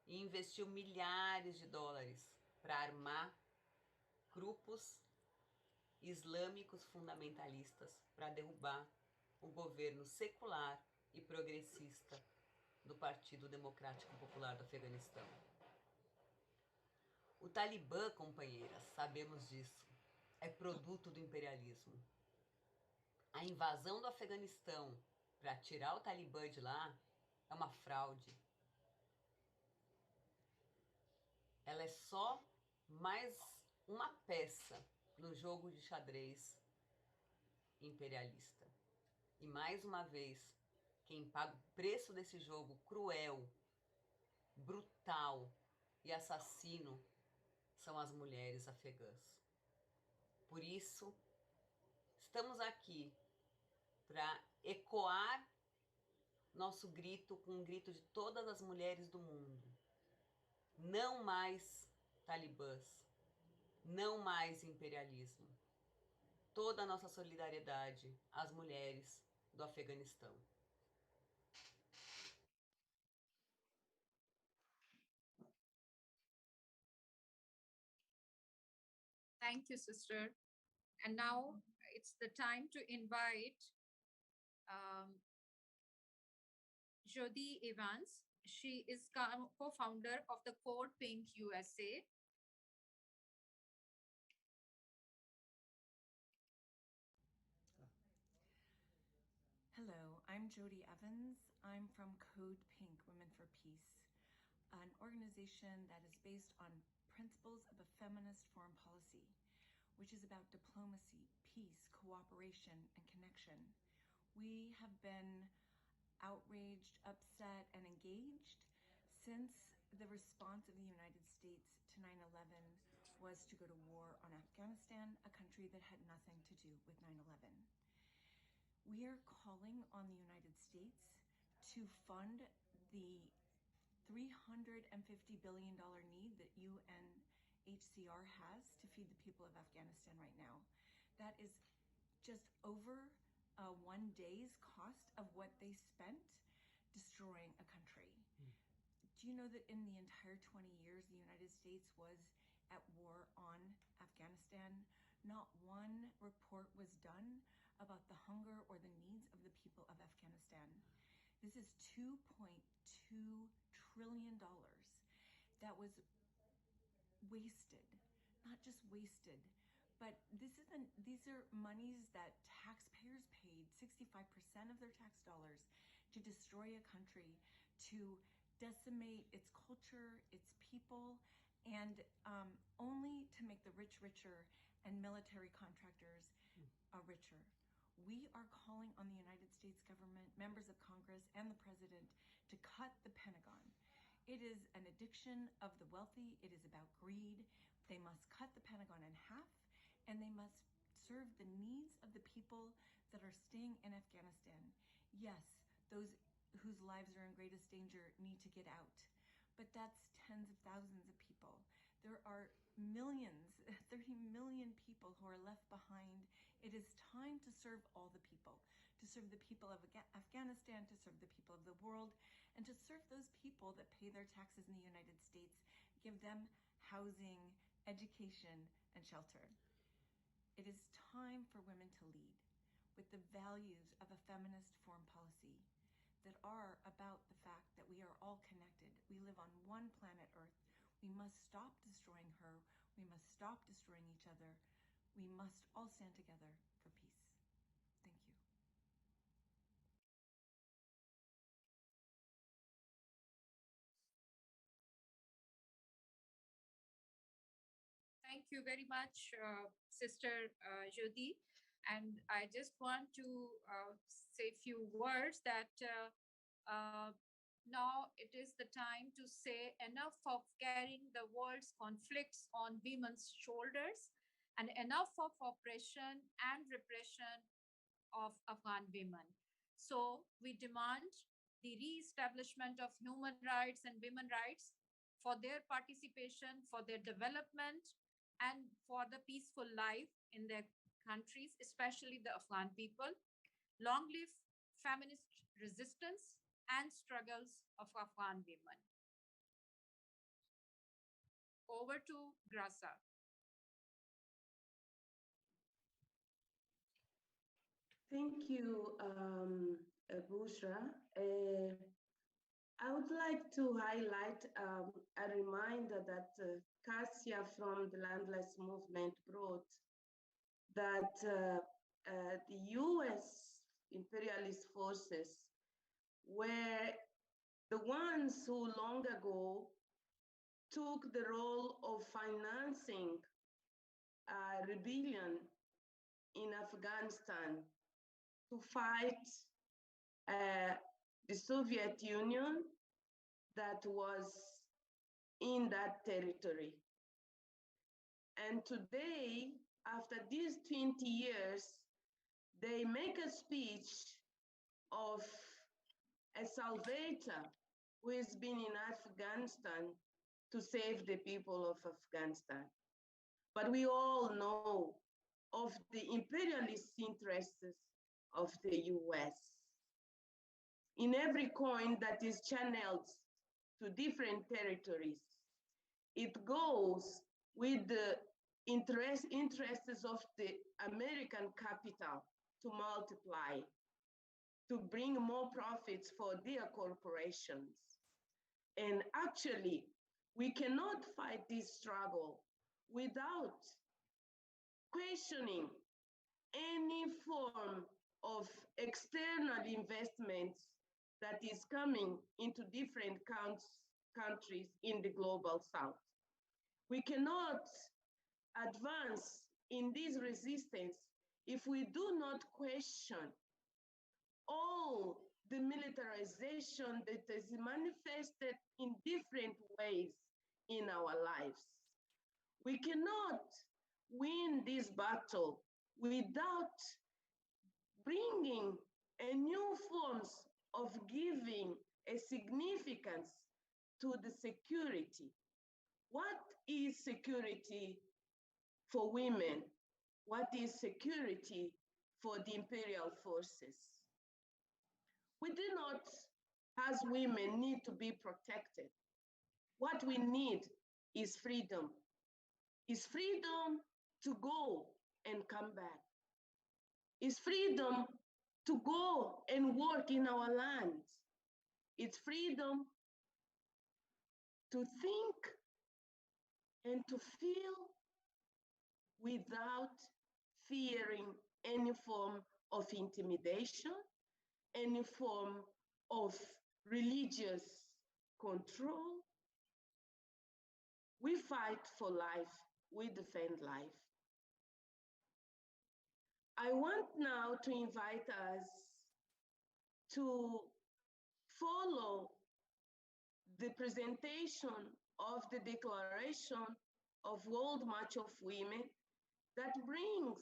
e investiu milhares de dólares para armar grupos islâmicos fundamentalistas para derrubar o governo secular e progressista do Partido Democrático Popular do Afeganistão. O Talibã, companheiras, sabemos disso, é produto do imperialismo. A invasão do Afeganistão para tirar o Talibã de lá é uma fraude. Ela é só mais uma peça no jogo de xadrez imperialista. E mais uma vez, quem paga o preço desse jogo cruel, brutal e assassino são as mulheres afegãs. Por isso, estamos aqui para ecoar nosso grito com um grito de todas as mulheres do mundo. Não mais talibãs, não mais imperialismo. Toda a nossa solidariedade às mulheres do Afeganistão. Thank you, sister. And now it's the time to invite Jodi Evans. She is co-founder of the Code Pink USA. Hello, I'm Jodi Evans. I'm from Code Pink, Women for Peace, an organization that is based on principles of a feminist foreign policy, which is about diplomacy, peace, cooperation, and connection. We have been outraged, upset, and engaged since the response of the United States to 9/11 was to go to war on Afghanistan, a country that had nothing to do with 9/11. We are calling on the United States to fund the $350 billion need that UNHCR has to feed the people of Afghanistan right now. That is just over 1 day's cost of what they spent destroying a country. Do you know that in the entire 20 years the United States was at war on Afghanistan, not one report was done about the hunger or the needs of the people of Afghanistan? This is $2.2 trillion that was wasted, not just wasted, but these are monies that taxpayers paid 65% of their tax dollars to destroy a country, to decimate its culture, its people, and only to make the rich richer and military contractors richer. We are calling on the United States government, members of Congress, and the president to cut the Pentagon. It is an addiction of the wealthy. It is about greed. They must cut the Pentagon in half, and they must serve the needs of the people that are staying in Afghanistan. Yes, those whose lives are in greatest danger need to get out, but that's tens of thousands of people. There are millions, 30 million people who are left behind. It is time to serve all the people, to serve the people of Afghanistan, to serve the people of the world, and to serve those people that pay their taxes in the United States, give them housing, education, and shelter. It is time for women to lead with the values of a feminist foreign policy that are about the fact that we are all connected. We live on one planet Earth. We must stop destroying her. We must stop destroying each other. We must all stand together for peace. Thank you. you very much, Sister Jyoti. And I just want to say a few words that now it is the time to say enough of carrying the world's conflicts on women's shoulders and enough of oppression and repression of Afghan women. So we demand the re-establishment of human rights and women rights for their participation, for their development, and for the peaceful life in their countries, especially the Afghan people. Long live feminist resistance and struggles of Afghan women. Over to Grasa. Thank you, Bushra. I would like to highlight a reminder that Cassia from the Landless Movement brought that the US imperialist forces were the ones who long ago took the role of financing a rebellion in Afghanistan to fight the Soviet Union that was in that territory. And today, after these 20 years, they make a speech of a salvator who has been in Afghanistan to save the people of Afghanistan. But we all know of the imperialist interests of the US. In every coin that is channeled to different territories, it goes with the interests of the American capital to multiply, to bring more profits for their corporations. And actually, we cannot fight this struggle without questioning any form of external investments that is coming into different countries in the global south. We cannot advance in this resistance if we do not question all the militarization that is manifested in different ways in our lives. We cannot win this battle without bringing a new forms of giving a significance to the security. What is security for women? What is security for the imperial forces? We do not, as women, need to be protected. What we need is freedom. Is freedom to go and come back. Is freedom to go and work in our lands. It's freedom to think and to feel without fearing any form of intimidation, any form of religious control. We fight for life. We defend life. I want now to invite us to follow the presentation of the Declaration of World March of Women that brings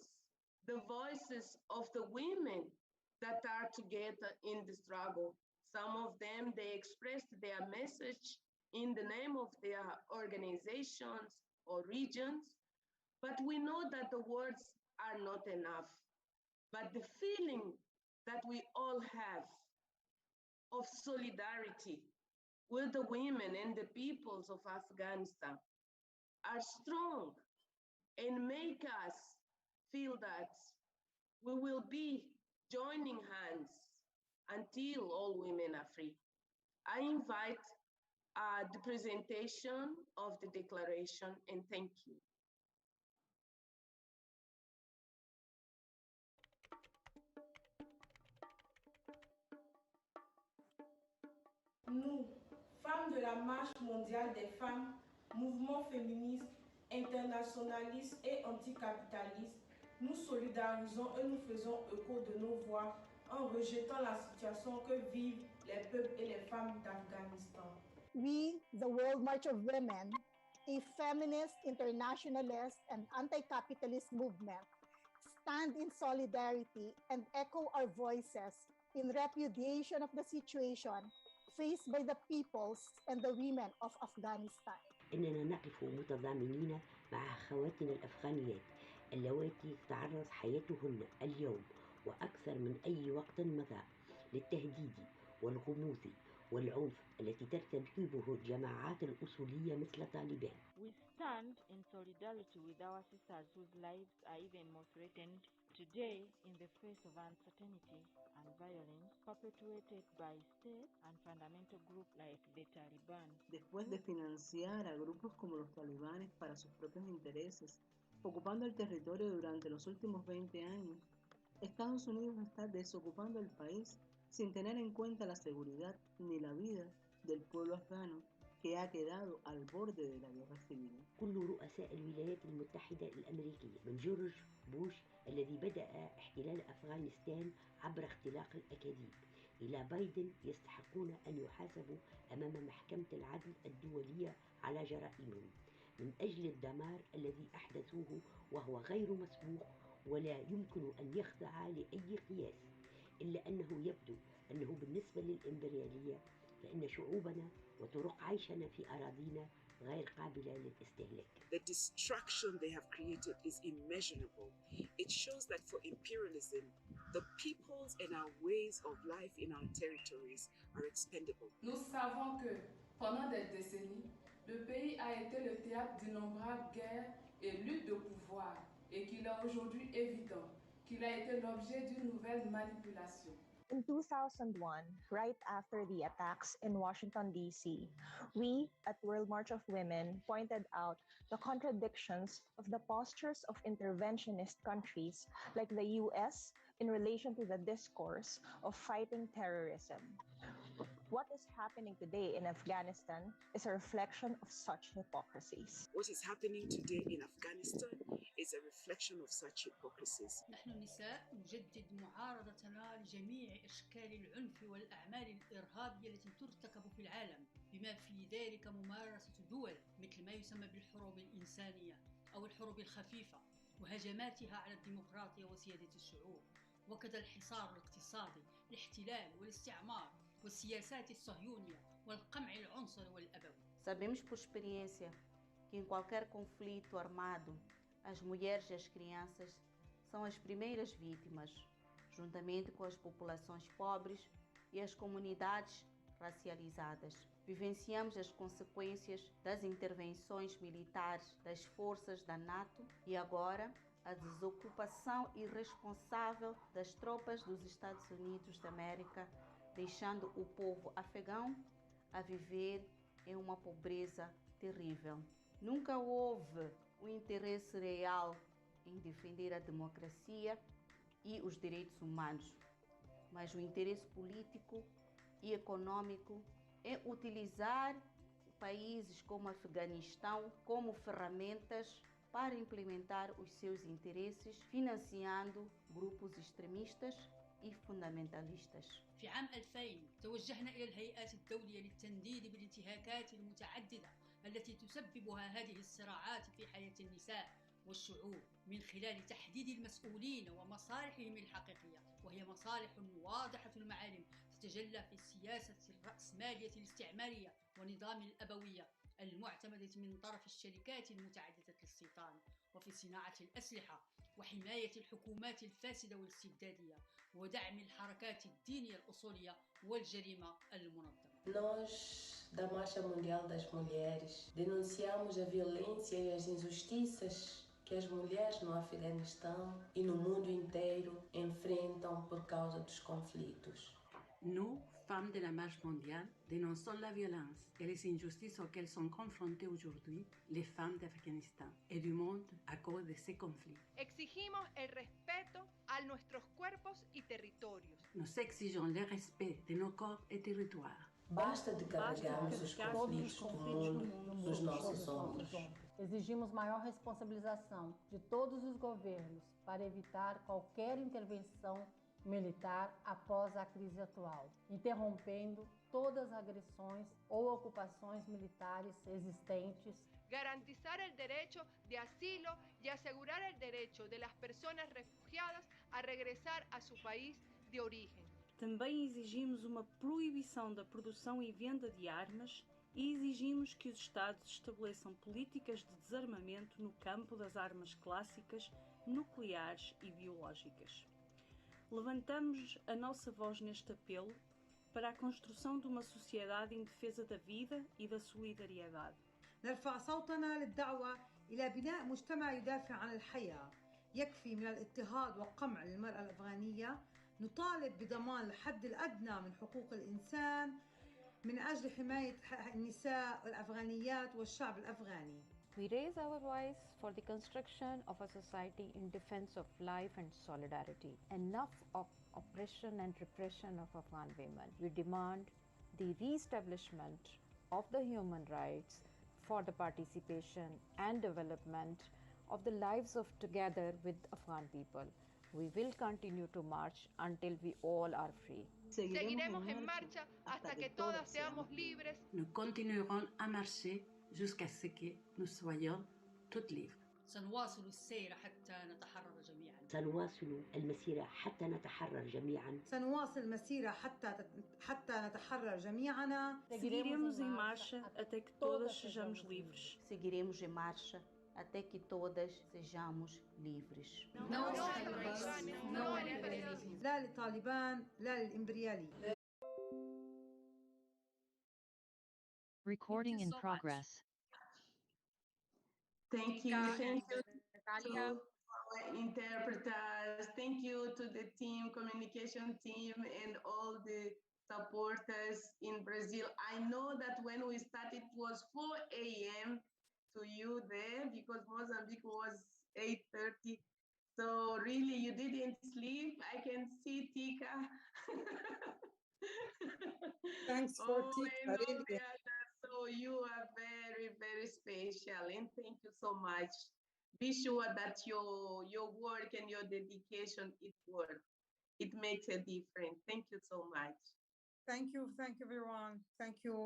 the voices of the women that are together in the struggle. Some of them, they expressed their message in the name of their organizations or regions, but we know that the words are not enough. But the feeling that we all have of solidarity with the women and the peoples of Afghanistan are strong and make us feel that we will be joining hands until all women are free. I invite the presentation of the declaration, and thank you. Nous, femmes de la Marche mondiale des femmes, mouvement féministe, internationalistes et anticapitalistes, nous solidarisons et nous faisons écho de nos voix en rejetant la situation que vivent les peuples et les femmes d'Afghanistan. We, the World March of Women, a feminist, internationalist, and anti-capitalist movement, stand in solidarity and echo our voices in repudiation of the situation faced by the peoples and the women of Afghanistan. إننا نقف متضامنين مع أخواتنا الأفغانيات اللواتي تعرض حياتهن اليوم وأكثر من أي وقت مضى للتهديد والغموض والعنف التي ترتكبه الجماعات الأصولية مثل طالبان. We stand in solidarity with our sisters whose lives are even more threatened today in the face of uncertainty and violence perpetuated by state and fundamental groups like the Taliban. Después de financiar a grupos como los talibanes para sus propios intereses, ocupando el territorio durante los últimos 20 años, Estados Unidos está desocupando el país sin tener en cuenta la seguridad ni la vida del pueblo afgano que ha quedado al borde de la guerra civil. كل رؤساء الولايات المتحدة الأمريكية من جورج بوش الذي بدأ احتلال أفغانستان عبر اختلاق الأكاذيب إلى بايدن يستحقون أن يحاسبوا أمام محكمة العدل الدولية على جرائمهم من أجل الدمار الذي أحدثوه وهو غير مسبوق ولا يمكن أن يخضع لأي قياس، إلا أنه يبدو أنه بالنسبة للإمبريالية فإن شعوبنا وطرق عيشنا في أراضينا غير قابلة للاستهلاك. The destruction they have created is immeasurable. It shows that for imperialism, the peoples and our ways of life in our territories are expendable. Nous savons que pendant des décennies, le pays a été le théâtre d'innombrables guerres et luttes de pouvoir et qu'il est aujourd'hui évident qu'il a été l'objet d'une nouvelle manipulation. In 2001, right after the attacks in Washington, D.C., we at World March of Women pointed out the contradictions of the postures of interventionist countries like the U.S. in relation to the discourse of fighting terrorism. What is happening today in Afghanistan is a reflection of such hypocrisies. What is happening today in Afghanistan is a reflection of such hypocrisies. نحن النساء نجدد معارضتنا لجميع أشكال العنف والأعمال الإرهابية التي ترتكب في العالم، بما في ذلك ممارسة دول مثل ما يسمى بالحروب الإنسانية أو الحروب الخفيفة وهجماتها على الديمقراطية وسيادة الشعوب، وكذا الحصار الاقتصادي، الاحتلال والاستعمار والسياسات الصهيونية والقمع العنصري والأبوي. Sabemos por experiência que em qualquer conflito armado, as mulheres e as crianças são as primeiras vítimas, juntamente com as populações pobres e as comunidades racializadas. Vivenciamos as consequências das intervenções militares das forças da NATO e agora a desocupação irresponsável das tropas dos Estados Unidos da América, deixando o povo afegão a viver em uma pobreza terrível. Nunca houve um interesse real em defender a democracia e os direitos humanos, mas o interesse político e econômico é utilizar países como Afeganistão como ferramentas para implementar os seus interesses, financiando grupos extremistas e fundamentalistas. في عام 2000 توجهنا إلى الهيئات الدولية للتنديد بالانتهاكات المتعددة التي تسببها هذه الصراعات في حياة النساء والشعوب من خلال تحديد المسؤولين ومصالحهم الحقيقية، وهي مصالح واضحة المعالم تتجلى في السياسة الرأسمالية الاستعمارية ونظام الأبوية المعتمدة من طرف الشركات المتعددة الاستيطان، وفي صناعة الأسلحة وحماية الحكومات الفاسدة والاستبدادية ودعم الحركات الدينية الأصولية والجريمة المنظمة. Nós, da Marcha Mundial das Mulheres, denunciamos a violência e as injustiças que as mulheres no Afeganistão e no mundo inteiro enfrentam por causa dos conflitos. Nous, femmes de la Marche mondiale, dénonçons la violence et les injustices auxquelles sont confrontées aujourd'hui les femmes d'Afghanistan et du monde à cause de ces conflits. Exigimos el respeto a nuestros cuerpos y territorios. Nous exigeons le respect de nos corps et territoires. Basta de carregarmos os conflitos do mundo nos nossos ombros. Exigimos maior responsabilização de todos os governos para evitar qualquer intervenção militar após a crise atual, interrompendo todas as agressões ou ocupações militares existentes. Garantizar el derecho de asilo y asegurar el derecho de las personas refugiadas a regresar a su país de origen. Também exigimos uma proibição da produção e venda de armas e exigimos que os Estados estabeleçam políticas de desarmamento no campo das armas clássicas, nucleares e biológicas. Levantamos a nossa voz neste apelo para a construção de uma sociedade em defesa da vida e da solidariedade. نرفع صوتنا للدعوة إلى بناء مجتمع يدافع عن الحياة. يكفي من الاضطهاد والقمع للمرأة الأفغانية. نطالب بضمان الحد الأدنى من حقوق الإنسان من أجل حماية النساء والأفغانيات والشعب الأفغاني. We raise our voice for the construction of a society in defense of life and solidarity. Enough of oppression and repression of Afghan women. We demand the re-establishment of the human rights for the participation and development of the lives of together with Afghan people. We will continue to march until we all are free. Seguiremos en marcha hasta que todas seamos libres. Nous continuerons à marcher jusqu'à ce que nous soyons toutes libres. سنواصل السير حتى نتحرر جميعا. سنواصل المسيرة حتى نتحرر جميعا. سنواصل المسيرة حتى نتحرر جميعنا. Seguiremos em marcha até que todas sejamos livres. Seguiremos em marcha até que todas sejamos livres. Não ao imperialismo. لا للطالبان لا للإمبريالية. Recording in progress. Thank you to our interpreters. Thank you to the team, communication team, and all the supporters in Brazil. I know that when we started, it was 4 a.m. to you there because Mozambique was 8:30. So really, you didn't sleep. I can see Tika. Thanks for Tika. Really. So you are very, very special, and thank you so much. Be sure that your work and your dedication, it makes a difference. Thank you so much. Thank you, everyone. Thank you.